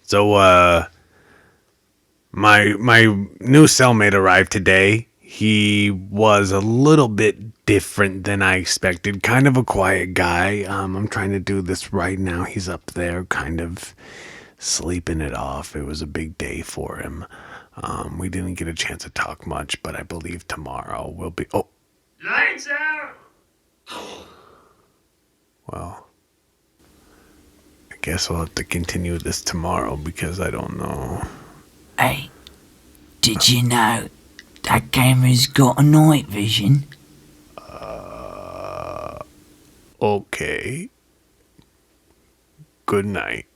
So, my new cellmate arrived today. He was a little bit different than I expected. Kind of a quiet guy. I'm trying to do this right now. He's up there kind of sleeping it off. It was a big day for him. We didn't get a chance to talk much, but I believe tomorrow we'll be... Oh! Lights out! Well, I guess we'll have to continue this tomorrow because I don't know. Hey, did you know that camera's got a night vision? Okay. Good night.